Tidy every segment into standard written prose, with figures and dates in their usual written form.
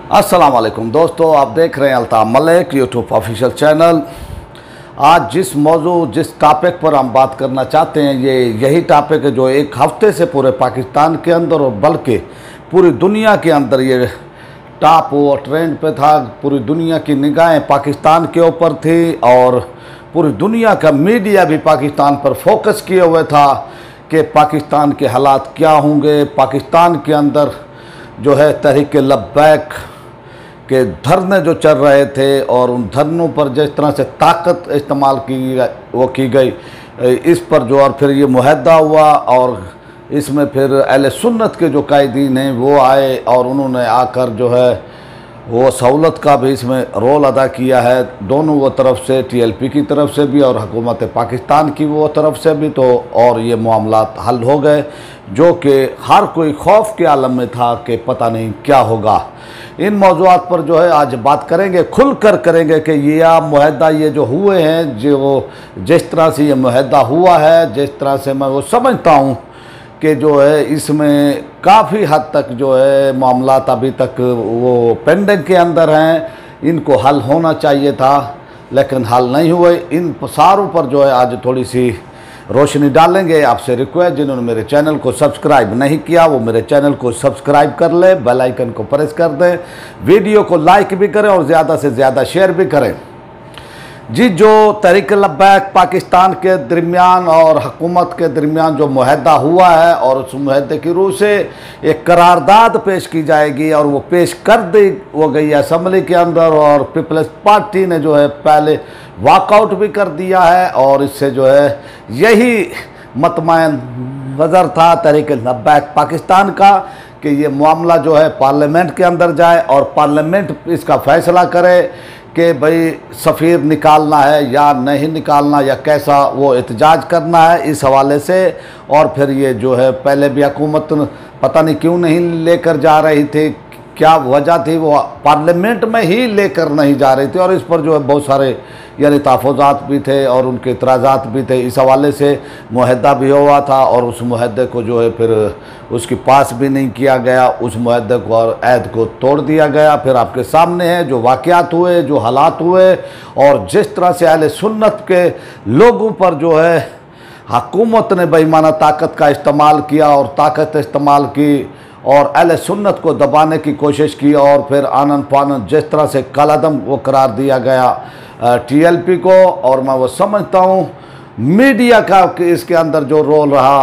अस्सलाम वालेकुम दोस्तों, आप देख रहे हैं Altaf Malik YouTube official channel. आज जिस टॉपिक पर हम बात करना चाहते हैं यही टॉपिक है जो एक हफ्ते से पूरे पाकिस्तान के अंदर और बल्कि पूरी दुनिया के अंदर ये टॉप वो ट्रेंड पे था। पूरी दुनिया की निगाहें पाकिस्तान के ऊपर थी और पूरी दुनिया का मीडिया भी पाकिस्तान पर फोकस किए हुए था कि पाकिस्तान के हालात क्या होंगे। पाकिस्तान के अंदर जो है तहरीक लब्बैक के धरने जो चल रहे थे और उन धरनों पर जिस तरह से ताकत इस्तेमाल की गई, इस पर जो और फिर ये मुहद्दा हुआ और इसमें फिर अहले सुन्नत के जो कायदीन हैं वो आए और उन्होंने आकर जो है वो सहूलत का भी इसमें रोल अदा किया है। दोनों वो तरफ से, टीएलपी की तरफ से भी और हुकूमत पाकिस्तान की वो तरफ से भी, तो और ये मामलात हल हो गए जो कि हर कोई खौफ के आलम में था कि पता नहीं क्या होगा। इन मौज़ूआत पर जो है आज बात करेंगे, खुल कर करेंगे कि ये मुहद्दा ये जो हुए हैं, जो जिस तरह से ये मुहद्दा हुआ है, जिस तरह से मैं वो समझता हूँ कि जो है इसमें काफ़ी हद तक जो है मामलात अभी तक वो पेंडिंग के अंदर हैं, इनको हल होना चाहिए था लेकिन हल नहीं हुए। इन सारों पर जो है आज थोड़ी सी रोशनी डालेंगे। आपसे रिक्वेस्ट, जिन्होंने मेरे चैनल को सब्सक्राइब नहीं किया वो मेरे चैनल को सब्सक्राइब कर ले, बेल आइकन को प्रेस कर दें, वीडियो को लाइक भी करें और ज़्यादा से ज़्यादा शेयर भी करें। जी, जो तहरीक लब्बैक पाकिस्तान के दरमियान और हुकूमत के दरमियान जो मुहद्दा हुआ है और उस मुहद्दे की रूह से एक करारदाद पेश की जाएगी और वो पेश कर दी वो गई असम्बली के अंदर और पीपल्स पार्टी ने जो है पहले वॉकआउट भी कर दिया है और इससे जो है यही मतमायन नज़र था तहरीक लब्बैक पाकिस्तान का कि ये मामला जो है पार्लियामेंट के अंदर जाए और पार्लियामेंट इसका फैसला करे कि भाई सफ़ीर निकालना है या नहीं निकालना या कैसा वो एहतजाज करना है इस हवाले से। और फिर ये जो है पहले भी हुकूमत पता नहीं क्यों नहीं लेकर जा रही थी, क्या वजह थी, वो पार्लियामेंट में ही लेकर नहीं जा रही थी और इस पर जो है बहुत सारे यानी तहफ़्फ़ुज़ात भी थे और उनके इतराज़ात भी थे। इस हवाले से मुहद्दा भी हुआ था और उस मुहद्दे को जो है फिर उसकी पास भी नहीं किया गया, उस मुहद्दे को और अहद को तोड़ दिया गया। फिर आपके सामने है जो वाक़यात हुए, जो हालात हुए और जिस तरह से अहले सुन्नत के लोगों पर जो है हुकूमत ने बेईमाना ताकत का इस्तेमाल किया और ताकत इस्तेमाल की और अहले सुन्नत को दबाने की कोशिश की और फिर आनन फानन जिस तरह से कलअदम वो करार दिया गया टीएलपी को। और मैं वो समझता हूँ मीडिया का इसके अंदर जो रोल रहा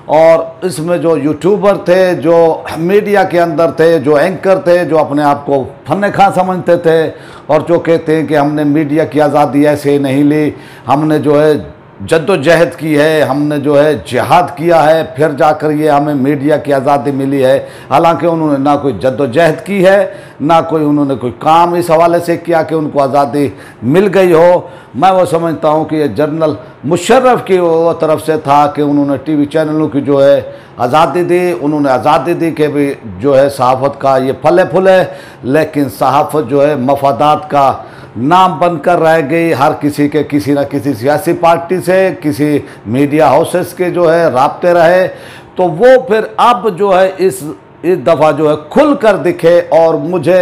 और इसमें जो यूट्यूबर थे, जो मीडिया के अंदर थे, जो एंकर थे, जो अपने आप को फन खां समझते थे और जो कहते हैं कि हमने मीडिया की आज़ादी ऐसे नहीं ली, हमने जो है जद्दोजहद की है, हमने जो है जिहाद किया है, फिर जाकर ये हमें मीडिया की आज़ादी मिली है। हालांकि उन्होंने ना कोई जद्दोजहद की है, ना कोई उन्होंने कोई काम इस हवाले से किया कि उनको आज़ादी मिल गई हो। मैं वो समझता हूँ कि ये जनरल मुशर्रफ की वो तरफ से था कि उन्होंने टीवी चैनलों की जो है आज़ादी दी, उन्होंने आज़ादी दी कि भी जो है सहाफ़त का ये फले फूले, लेकिन सहाफ़त जो है मफादात का नाम बनकर रह गई। हर किसी के किसी न किसी सियासी पार्टी से, किसी मीडिया हाउसेस के जो है राब्ते रहे, तो वो फिर अब जो है इस दफ़ा जो है खुल कर दिखे। और मुझे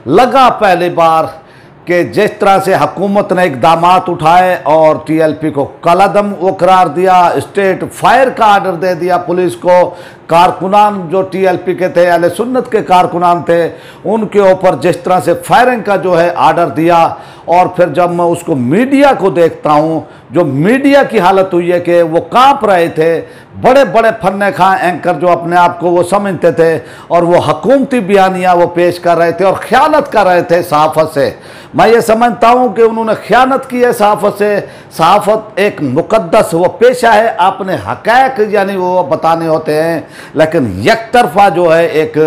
लगा पहली बार कि जिस तरह से हुकूमत ने इक़दामात उठाए और टीएलपी को कलअदम वो करार दिया, स्टेट फायर का आर्डर दे दिया पुलिस को, कारकुनान जो टीएलपी के थे, अहले सुन्नत के कारकुनान थे, उनके ऊपर जिस तरह से फायरिंग का जो है आर्डर दिया। और फिर जब मैं उसको मीडिया को देखता हूँ, जो मीडिया की हालत हुई है कि वो काँप रहे थे, बड़े बड़े फन्ने खां एंकर जो अपने आप को वो समझते थे और वो हुकूमती बयानियाँ वो पेश कर रहे थे और ख़यानत कर रहे थे सहाफ़त से। मैं ये समझता हूँ कि उन्होंने ख़यानत की है सहाफ़त से। सहाफ़त एक मुक़द्दस वो पेशा है, आपने हक़ाइक़ यानी वो बताने होते हैं, लेकिन एक तरफा जो है एक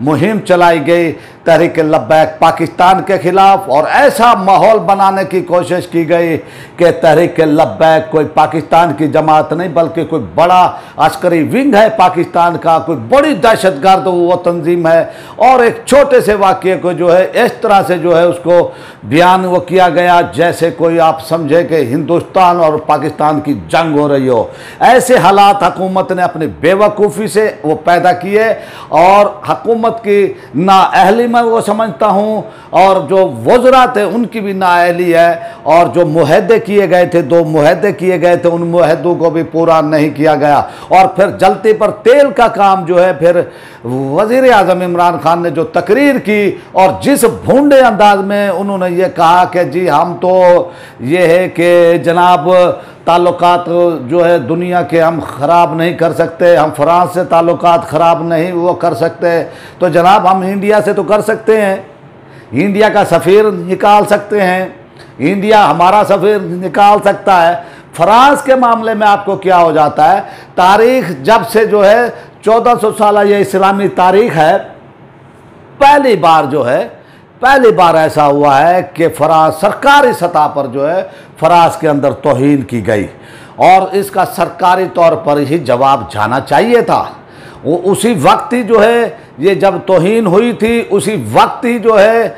मुहिम चलाई गई तहरीक लब्बैक पाकिस्तान के ख़िलाफ़ और ऐसा माहौल बनाने की कोशिश की गई कि तहरीक लब्बैक कोई पाकिस्तान की जमात नहीं बल्कि कोई बड़ा अस्करी विंग है पाकिस्तान का, कोई बड़ी दहशतगर्द वो तंजीम है। और एक छोटे से वाक़े को जो है इस तरह से जो है उसको बयान वो किया गया जैसे कोई आप समझे कि हिंदुस्तान और पाकिस्तान की जंग हो रही हो। ऐसे हालात हुकूमत ने अपनी बेवकूफ़ी से वो पैदा किए और हुकूमत हुकूमत की नाअहली मैं वो समझता हूँ, और जो वज़रा थे उनकी भी नाअहली है, और जो मुहद्दे किए गए थे, 2 मुहद्दे किए गए थे, उन मुहद्दों को भी पूरा नहीं किया गया। और फिर जलते पर तेल का काम जो है, फिर वज़ीर आज़म इमरान खान ने जो तकरीर की और जिस भूंडे अंदाज में उन्होंने ये कहा कि जी हम तो ये है कि जनाब ताल्लुकात जो है दुनिया के हम ख़राब नहीं कर सकते, हम फ्रांस से ताल्लुकात ख़राब नहीं वो कर सकते, तो जनाब हम इंडिया से तो कर सकते हैं, इंडिया का सफ़ीर निकाल सकते हैं, इंडिया हमारा सफ़ीर निकाल सकता है। फ्रांस के मामले में आपको क्या हो जाता है, तारीख़ जब से जो है 1400 साल ये इस्लामी तारीख़ है, पहली बार ऐसा हुआ है कि फ्रांस सरकारी सतह पर जो है फ्रांस के अंदर तौहीन की गई, और इसका सरकारी तौर पर ही जवाब जाना चाहिए था। वो उसी वक्त ही जो है ये जब तौहीन हुई थी, उसी वक्त ही जो है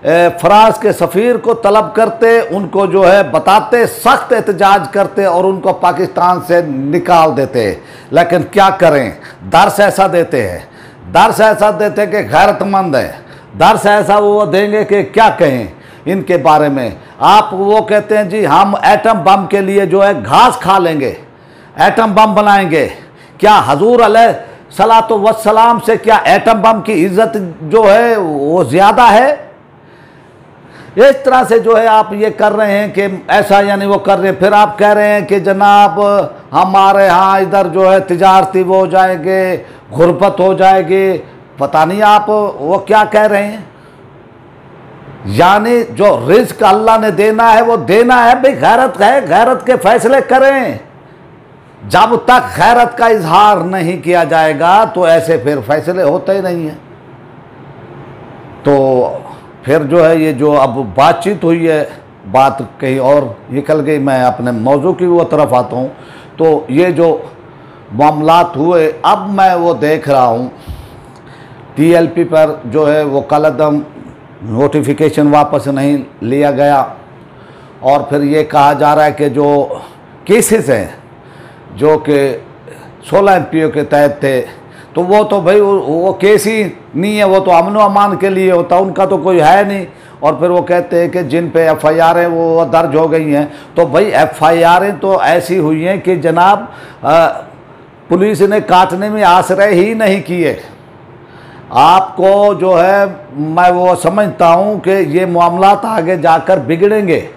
फ्रांस के सफ़ीर को तलब करते, उनको जो है बताते, सख्त एहतजाज करते और उनको पाकिस्तान से निकाल देते। लेकिन क्या करें, दर्स ऐसा देते कि गैरतमंद है, दर्स ऐसा वो देंगे कि क्या कहें इनके बारे में। आप वो कहते हैं जी हम एटम बम के लिए जो है घास खा लेंगे, एटम बम बनाएंगे। क्या हजूर अलैहिस्सलातु वस्सलाम से क्या एटम बम की इज्जत जो है वो ज़्यादा है? इस तरह से जो है आप ये कर रहे हैं कि ऐसा यानी वो कर रहे हैं। फिर आप कह रहे हैं कि जनाब हमारे यहाँ इधर जो है तिजारती वो हो जाएंगे, गुरबत हो जाएगी, पता नहीं आप वो क्या कह रहे हैं। यानी जो रिज़्क अल्लाह ने देना है वो देना है भाई, गैरत है, गैरत के फैसले करें। जब तक गैरत का इजहार नहीं किया जाएगा तो ऐसे फिर फैसले होते ही नहीं हैं। तो फिर जो है ये जो अब बातचीत हुई है, बात कहीं और निकल गई, मैं अपने मौजू की वो तरफ आता हूँ। तो ये जो मामलात हुए, अब मैं वो देख रहा हूँ TLP पर जो है वो कलअदम नोटिफिकेशन वापस नहीं लिया गया, और फिर ये कहा जा रहा है कि जो केसेस हैं जो कि 16 MPO के तहत थे, तो वो तो भाई वो केस ही नहीं है, वो तो अमन व अमान के लिए होता, उनका तो कोई है नहीं। और फिर वो कहते हैं कि जिन पे FIR हैं वो दर्ज हो गई हैं, तो भाई FIR तो ऐसी हुई हैं कि जनाब पुलिस ने काटने में आश्रय ही नहीं किए। आपको जो है मैं वो समझता हूँ कि ये मामलात आगे जाकर बिगड़ेंगे,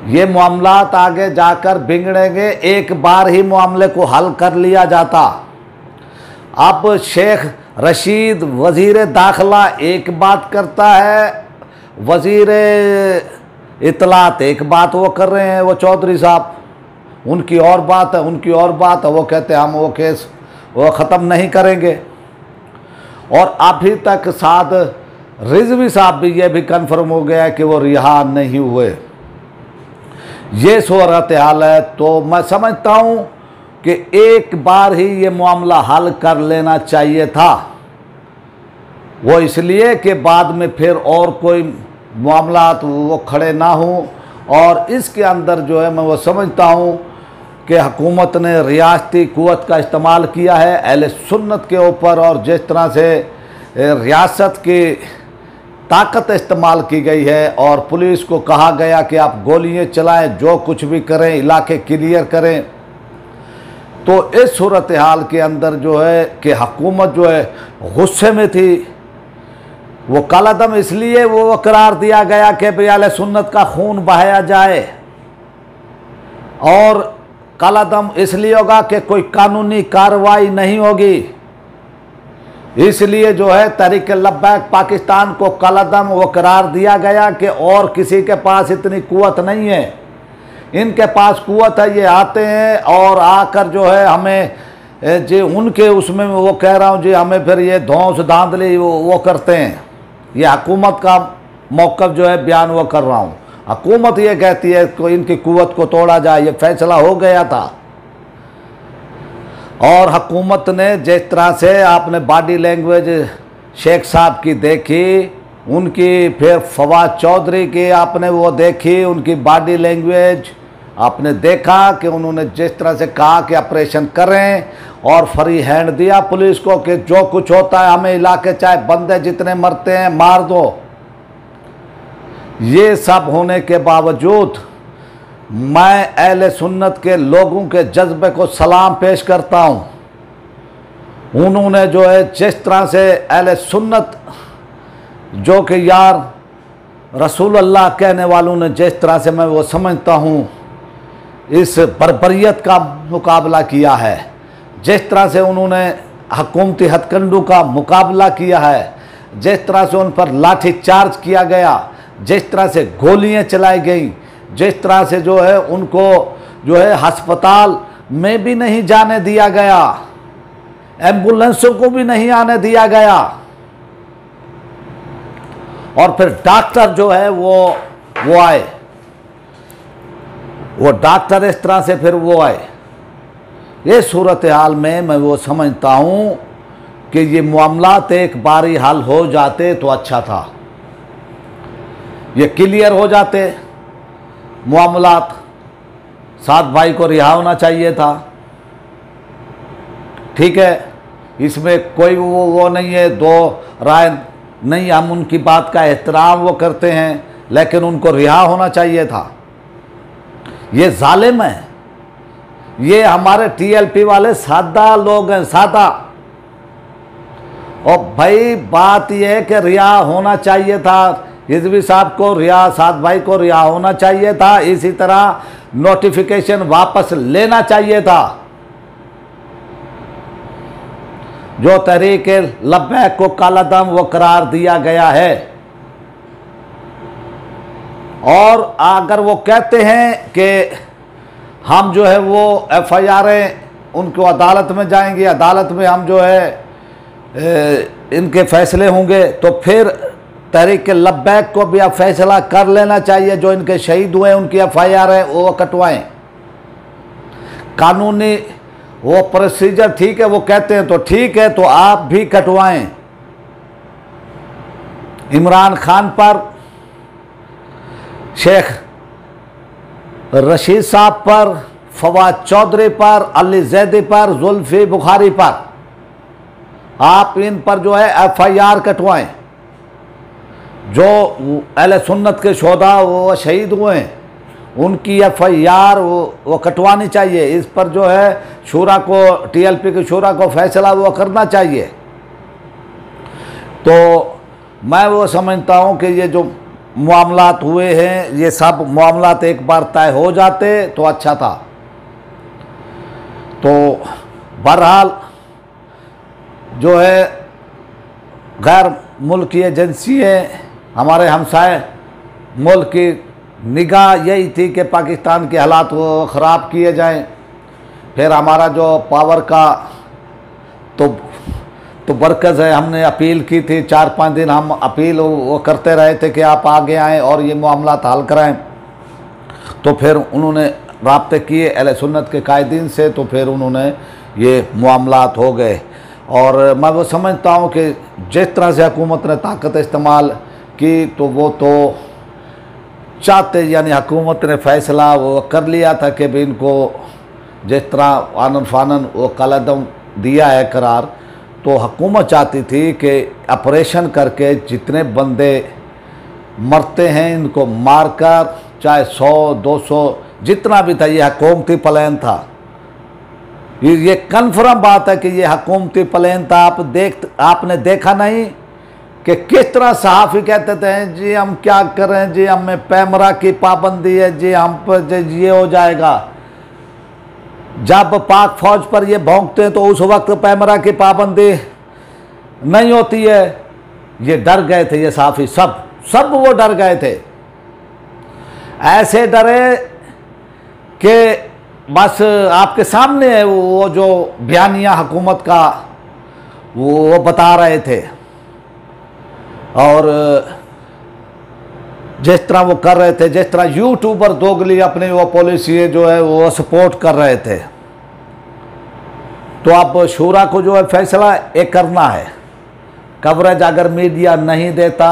ये मामलात आगे जाकर बिगड़ेंगे। एक बार ही मामले को हल कर लिया जाता। अब शेख रशीद वज़ीर दाखिला एक बात करता है, वज़ीर इतलात एक बात वो कर रहे हैं, वो चौधरी साहब, उनकी और बात है, उनकी और बात है। वो कहते हैं हम वो केस वो ख़त्म नहीं करेंगे। और अभी तक साथ रिजवी साहब भी ये भी कन्फर्म हो गया है कि वो रिहा नहीं हुए। ये सूरत हाल है। तो मैं समझता हूँ कि एक बार ही ये मामला हल कर लेना चाहिए था, वो इसलिए कि बाद में फिर और कोई मामलात वो खड़े ना हों। और इसके अंदर जो है मैं वो समझता हूँ कि हुकूमत ने रियासती क़ुव्वत का इस्तेमाल किया है अहले सुन्नत के ऊपर, और जिस तरह से रियासत की ताकत इस्तेमाल की गई है और पुलिस को कहा गया कि आप गोलियां चलाएं, जो कुछ भी करें, इलाके क्लियर करें। तो इस सूरत हाल के अंदर जो है कि हुकूमत जो है गुस्से में थी। वो कलअदम इसलिए वो करार दिया गया कि भाई अहले सुन्नत का खून बहाया जाए, और कलअदम इसलिए होगा कि कोई कानूनी कार्रवाई नहीं होगी। इसलिए जो है तहरीक लब्बैक पाकिस्तान को कलअदम वो करार दिया गया कि और किसी के पास इतनी कुव्वत नहीं है, इनके पास कुव्वत है, ये आते हैं और आकर जो है हमें जी उनके उसमें वो कह रहा हूँ जी हमें फिर ये धौंस धांधली वो करते हैं। ये हुकूमत का मौक़िफ़ जो है बयान वो कर रहा हूँ। हुकूमत ये कहती है कि इनकी कुव्वत को तोड़ा जाए, ये फैसला हो गया था। और हुकूमत ने जिस तरह से आपने बॉडी लैंग्वेज शेख साहब की देखी, उनकी फिर फवाद चौधरी की आपने वो देखी, उनकी बॉडी लैंग्वेज आपने देखा कि उन्होंने जिस तरह से कहा कि ऑपरेशन करें और फ्री हैंड दिया पुलिस को कि जो कुछ होता है हमें इलाके चाहे बंदे जितने मरते हैं मार दो। ये सब होने के बावजूद मैं अहले सुन्नत के लोगों के जज्बे को सलाम पेश करता हूँ। उन्होंने जो है जिस तरह से अहले सुन्नत जो कि यार रसूल अल्लाह कहने वालों ने जिस तरह से मैं वो समझता हूँ इस बर्बरियत का मुकाबला किया है, जिस तरह से उन्होंने हुकूमती हथकंडों का मुकाबला किया है, जिस तरह से उन पर लाठी चार्ज किया गया, जिस तरह से गोलियां चलाई गई, जिस तरह से जो है उनको जो है अस्पताल में भी नहीं जाने दिया गया, एम्बुलेंसों को भी नहीं आने दिया गया, और फिर डॉक्टर जो है वो आए, वो डॉक्टर इस तरह से फिर वो आए। ये सूरत हाल में मैं वो समझता हूँ कि ये मामलात एक बारी हल हो जाते तो अच्छा था, ये क्लियर हो जाते मामलात। साद भाई को रिहा होना चाहिए था, ठीक है, इसमें कोई वो नहीं है, दो राय नहीं, हम उनकी बात का एहतराम वो करते हैं, लेकिन उनको रिहा होना चाहिए था। ये जालिम है, ये हमारे टीएलपी वाले सादा लोग हैं, सादा। और भाई बात यह है कि रिहा होना चाहिए था, रिजवी साहब को रिहा, साद भाई को रिहा होना चाहिए था, इसी तरह नोटिफिकेशन वापस लेना चाहिए था। जो तहरीक लब्बैक को काला दम वो करार दिया गया है, और अगर वो कहते हैं कि हम जो है वो एफआईआरें उनको अदालत में जाएंगे, अदालत में हम जो है इनके फैसले होंगे, तो फिर तहरीक लब्बैक को भी अब फैसला कर लेना चाहिए। जो इनके शहीद हुए उनकी एफआईआर है वो कटवाएं। कानूनी वो प्रोसीजर ठीक है, वो कहते हैं तो ठीक है, तो आप भी कटवाएं। इमरान खान पर, शेख रशीद साहब पर, फवाद चौधरी पर, अली जैदी पर, जुल्फी बुखारी पर, आप इन पर जो है एफआईआर कटवाएं। जो अहले सुन्नत के शोधा वो शहीद हुए हैं उनकी एफआईआर वो कटवानी चाहिए। इस पर जो है शूरा को, टीएलपी की शूरा को फैसला वो करना चाहिए। तो मैं वो समझता हूँ कि ये जो मामलात हुए हैं, ये सब मामलात एक बार तय हो जाते तो अच्छा था। तो बहरहाल जो है गैर मुल्की एजेंसियाँ, हमारे हमसाए मुल्क की निगाह यही थी कि पाकिस्तान के हालात वो ख़राब किए जाएं। फिर हमारा जो पावर का तो बरकज़ है, हमने अपील की थी, 4-5 दिन हम अपील वो करते रहे थे कि आप आगे आएँ और ये मामला हल कराएं। तो फिर उन्होंने राब्ते किए अहले सुन्नत के कायदीन से, तो फिर उन्होंने ये मामलात हो गए। और मैं वो समझता हूँ कि जिस तरह से हुकूमत ने ताकत इस्तेमाल की, तो वो तो चाहते, यानी हुकूमत ने फ़ैसला वो कर लिया था कि भी इनको जिस तरह आनन फानन वो कलदम दिया है करार, तो हुकूमत चाहती थी कि ऑपरेशन करके जितने बंदे मरते हैं इनको मारकर, चाहे 100-200 जितना भी था, ये हुकूमती प्लान था। ये कन्फर्म बात है कि ये हुकूमती प्लान था। आपने देखा नहीं कि किस तरह सहाफ़ी कहते थे जी हम क्या करें जी, हमें पैमरा की पाबंदी है जी, हम पर ये हो जाएगा। जब पाक फौज पर ये भौंकते हैं तो उस वक्त पैमरा की पाबंदी नहीं होती है। ये डर गए थे, ये सहाफ़ी सब वो डर गए थे। ऐसे डरे कि बस आपके सामने है वो जो बयानिया हुकूमत का वो बता रहे थे, और जिस तरह वो कर रहे थे, जिस तरह यूट्यूबर दोगली अपनी वो पॉलिसी जो है वो सपोर्ट कर रहे थे। तो अब शूरा को जो है फैसला एक करना है, कवरेज अगर मीडिया नहीं देता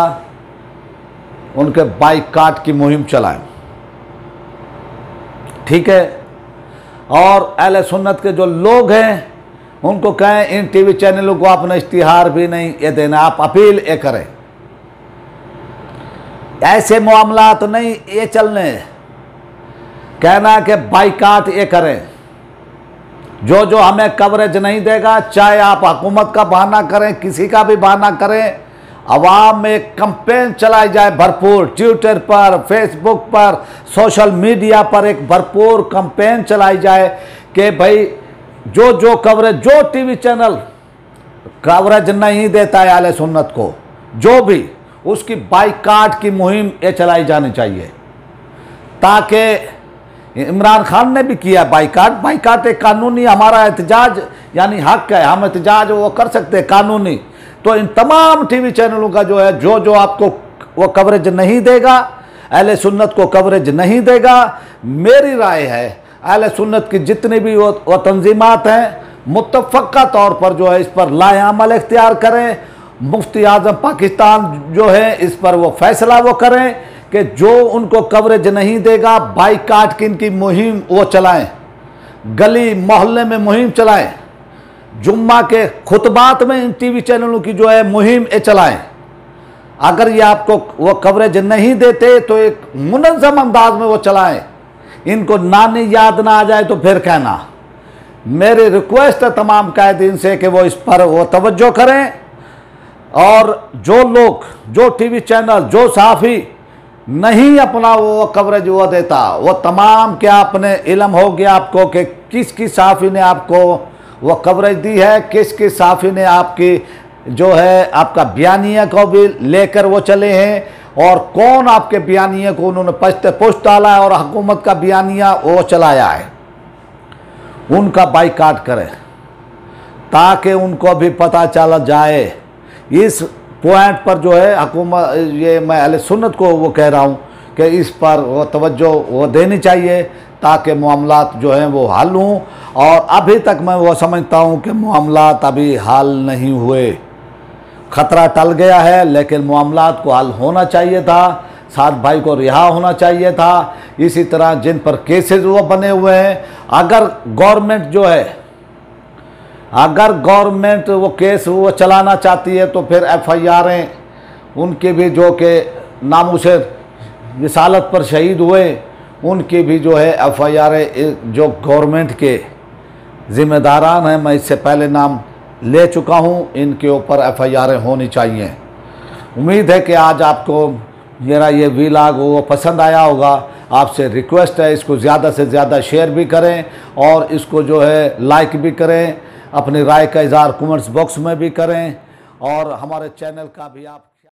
उनके बाइकाट की मुहिम चलाएं। ठीक है। और अहले सुन्नत के जो लोग हैं उनको कहें इन टीवी चैनलों को अपना इश्तिहार भी नहीं ये देना, आप अपील ये करें। ऐसे मामला तो नहीं ये चलने, कहना कि बाइकाट ये करें। जो जो हमें कवरेज नहीं देगा, चाहे आप हुकूमत का बहाना करें, किसी का भी बहाना करें, अवाम में कैंपेन चलाई जाए भरपूर, ट्विटर पर, फेसबुक पर, सोशल मीडिया पर एक भरपूर कैंपेन चलाई जाए कि भाई जो जो कवरेज, जो टीवी चैनल कवरेज नहीं देता है अहले सुन्नत को, जो भी, उसकी बाइकाट की मुहिम ये चलाई जानी चाहिए। ताकि इमरान खान ने भी किया बाइकाट एक कानूनी हमारा एहतजाज यानी हक है, हम एहतजाज वो कर सकते हैं कानूनी। तो इन तमाम टीवी चैनलों का जो है, जो जो आपको वो कवरेज नहीं देगा, अहले सुन्नत को कवरेज नहीं देगा, मेरी राय है अहले सुन्नत की जितनी भी वो तंजीमात हैं मुत्तफ़क़ा तौर पर जो है इस पर लाए अमल इख्तियार करें। मुफ्ती आज़म पाकिस्तान जो है इस पर वो फैसला वो करें कि जो उनको कवरेज नहीं देगा, बाइकाट की इनकी मुहिम वो चलाएं, गली मोहल्ले में मुहिम चलाएं, जुम्मा के खुतबात में इन टीवी चैनलों की जो है मुहिम ये चलाएं। अगर ये आपको वो कवरेज नहीं देते तो एक मुनज़्ज़म अंदाज में वो चलाएं, इनको नानी याद ना आ जाए तो फिर कहना। मेरी रिक्वेस्ट है तमाम कायदीन से कि वो इस पर वो तवज्जो करें। और जो लोग, जो टीवी चैनल, जो सहाफ़ी नहीं अपना वो कवरेज वो देता, वो तमाम क्या अपने इल्म हो गया आपको कि किस किस सहाफ़ी ने आपको वो कवरेज दी है, किस किस सहाफ़ी ने आपकी जो है आपका बयानिया को भी लेकर वो चले हैं, और कौन आपके बयानिया को उन्होंने पश्ते पुश्त डाला है और हुकूमत का बयानिया वो चलाया है, उनका बाइकाट करें ताकि उनको भी पता चला जाए। इस पॉइंट पर जो है हुकूमत, ये मैं अहले सुन्नत को वो कह रहा हूँ कि इस पर वो तवज्जो वो देनी चाहिए ताकि मामलात जो हैं वो हल हों। और अभी तक मैं वो समझता हूँ कि मामलात अभी हल नहीं हुए, ख़तरा टल गया है, लेकिन मामलात को हल होना चाहिए था। साद भाई को रिहा होना चाहिए था। इसी तरह जिन पर केसेस वो बने हुए हैं, अगर गवर्नमेंट जो है, अगर गवर्नमेंट वो केस वो चलाना चाहती है तो फिर FIR'ें उनके भी जो कि नामूसे विसालत पर शहीद हुए उनकी भी जो है FIR'ें जो गवर्नमेंट के ज़िम्मेदारान हैं, मैं इससे पहले नाम ले चुका हूँ, इनके ऊपर FIR'ें होनी चाहिए। उम्मीद है कि आज आपको मेरा ये वीलॉग वो पसंद आया होगा। आपसे रिक्वेस्ट है इसको ज़्यादा से ज़्यादा शेयर भी करें और इसको जो है लाइक भी करें, अपनी राय का इज़हार कमेंट्स बॉक्स में भी करें, और हमारे चैनल का भी आप